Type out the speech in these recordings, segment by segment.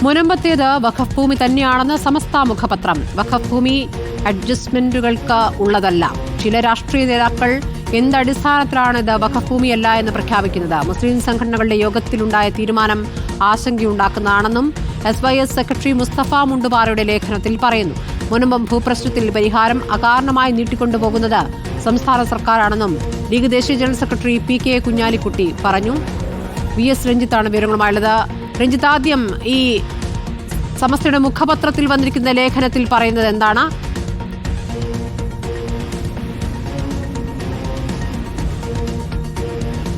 മുനമ്പത്തേത് വഖഫ് ഭൂമി തന്നെയാണെന്ന് സമസ്ത മുഖപത്രം. വഖഫ് ഭൂമി അഡ്ജസ്റ്റ്മെന്റുകൾക്ക് ഉള്ളതല്ല. ചില രാഷ്ട്രീയ നേതാക്കൾ എന്തടിസ്ഥാനത്തിലാണ് ഇത് വഖഫ് ഭൂമിയല്ല എന്ന് പ്രഖ്യാപിക്കുന്നത്? മുസ്ലിം സംഘടനകളുടെ യോഗത്തിലുണ്ടായ തീരുമാനം ആശങ്കയുണ്ടാക്കുന്നതാണെന്നും SYS സെക്രട്ടറി മുസ്തഫ മുണ്ടുപാറയുടെ ലേഖനത്തിൽ പറയുന്നു. മുനമ്പം ഭൂപ്രശ്നത്തിൽ പരിഹാരം അകാരണമായി നീട്ടിക്കൊണ്ടുപോകുന്നത് സംസ്ഥാന സർക്കാരാണെന്നും ലീഗ് ദേശീയ ജനറൽ സെക്രട്ടറി PK കുഞ്ഞാലിക്കുട്ടി പറഞ്ഞു. VS രഞ്ജിത്താണ് വിവരങ്ങളുമായുള്ളത്. രഞ്ജിത്ത്, ആദ്യം ഈ സമസ്തയുടെ മുഖപത്രത്തിൽ വന്നിരിക്കുന്ന ലേഖനത്തിൽ പറയുന്നത് എന്താണ്?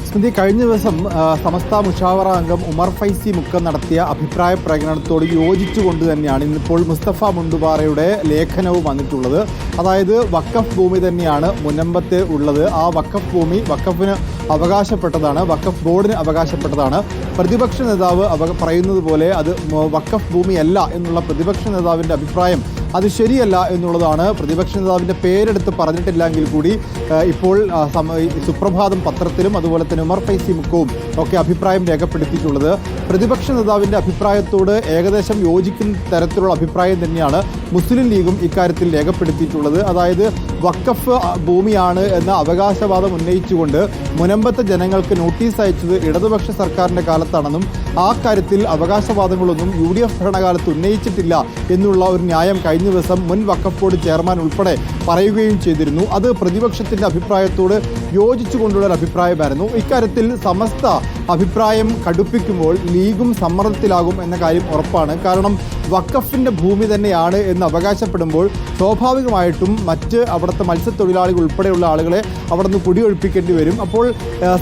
സ്മൃതി, കഴിഞ്ഞ ദിവസം സമസ്ത മുഷാവറ അംഗം ഉമർ ഫൈസി മുക്കം നടത്തിയ അഭിപ്രായ പ്രകടനത്തോട് യോജിച്ചുകൊണ്ട് തന്നെയാണ് ഇന്നിപ്പോൾ മുസ്തഫ മുണ്ടുപാറയുടെ ലേഖനവും വന്നിട്ടുള്ളത്. അതായത് വഖഫ് ഭൂമി തന്നെയാണ് മുനമ്പത്ത് ഉള്ളത്. ആ വഖഫ് ഭൂമി വഖഫിന് അവകാശപ്പെട്ടതാണ്, വഖഫ് ബോർഡിന് അവകാശപ്പെട്ടതാണ്. പ്രതിപക്ഷ നേതാവ് പറയുന്നത് പോലെ അത് വഖഫ് ഭൂമിയല്ല എന്നുള്ള പ്രതിപക്ഷ നേതാവിൻ്റെ അഭിപ്രായം അത് ശരിയല്ല എന്നുള്ളതാണ്. പ്രതിപക്ഷ നേതാവിൻ്റെ പേരെടുത്ത് പറഞ്ഞിട്ടില്ലെങ്കിൽ കൂടി ഇപ്പോൾ സുപ്രഭാതം പത്രത്തിലും അതുപോലെ തന്നെ ഉമർ ഫൈസി മുക്കവും ഒക്കെ അഭിപ്രായം രേഖപ്പെടുത്തിയിട്ടുള്ളത്. പ്രതിപക്ഷ നേതാവിൻ്റെ അഭിപ്രായത്തോട് ഏകദേശം യോജിക്കുന്ന തരത്തിലുള്ള അഭിപ്രായം തന്നെയാണ് മുസ്ലിം ലീഗും ഇക്കാര്യത്തിൽ രേഖപ്പെടുത്തിയിട്ടുള്ളത്. അതായത് വഖഫ് ഭൂമിയാണ് എന്ന അവകാശവാദം ഉന്നയിച്ചുകൊണ്ട് മുനമ്പത്തെ ജനങ്ങൾക്ക് നോട്ടീസ് അയച്ചത് ഇടതുപക്ഷ സർക്കാരിൻ്റെ കാലത്താണെന്നും ആ കാര്യത്തിൽ അവകാശവാദങ്ങളൊന്നും UDF ഭരണകാലത്ത് ഉന്നയിച്ചിട്ടില്ല എന്നുള്ള ഒരു ന്യായം കഴിഞ്ഞ ദിവസം മുൻ വഖഫ് ബോർഡ് ചെയർമാൻ ഉൾപ്പെടെ പറയുകയും ചെയ്തിരുന്നു. അത് പ്രതിപക്ഷത്തിൻ്റെ അഭിപ്രായത്തോട് യോജിച്ചുകൊണ്ടുള്ള ഒരു അഭിപ്രായമായിരുന്നു. ഇക്കാര്യത്തിൽ സമസ്ത അഭിപ്രായം കടുപ്പിക്കുമ്പോൾ ലീഗും സമ്മർദ്ദത്തിലാകും എന്ന കാര്യം ഉറപ്പാണ്. കാരണം വഖഫിൻ്റെ ഭൂമി തന്നെയാണ് എന്ന് അവകാശപ്പെടുമ്പോൾ സ്വാഭാവികമായിട്ടും മറ്റ് അവിടുത്തെ മത്സ്യത്തൊഴിലാളികൾ ഉൾപ്പെടെയുള്ള ആളുകളെ അവിടെ നിന്ന് കുടിയൊഴിപ്പിക്കേണ്ടി വരും. അപ്പോൾ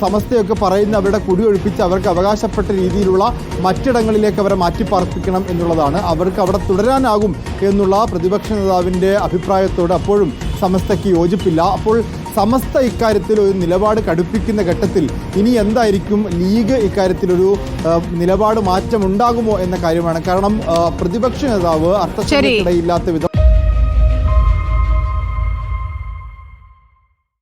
സമസ്തയൊക്കെ പറയുന്ന അവരുടെ കുടിയൊഴിപ്പിച്ച് അവർക്ക് അവകാശപ്പെട്ട രീതിയിലുള്ള മറ്റിടങ്ങളിലേക്ക് അവരെ മാറ്റിപ്പാർപ്പിക്കണം എന്നുള്ളതാണ്. അവർക്ക് അവിടെ തുടരാനാകും എന്നുള്ള പ്രതിപക്ഷ നേതാവിൻ്റെ അഭിപ്രായത്തോട് അപ്പോഴും സമസ്തയ്ക്ക് യോജിപ്പില്ല. അപ്പോൾ സമസ്ത ഇക്കാര്യത്തിൽ ഒരു നിലപാട് കടുപ്പിക്കുന്ന ഘട്ടത്തിൽ ഇനി എന്തായിരിക്കും ലീഗ് ഇക്കാര്യത്തിലൊരു നിലപാട് മാറ്റം ഉണ്ടാകുമോ എന്ന കാര്യമാണ്. കാരണം പ്രതിപക്ഷ നേതാവ് അർത്ഥശങ്കയ്ക്കിടയില്ലാത്ത വിധം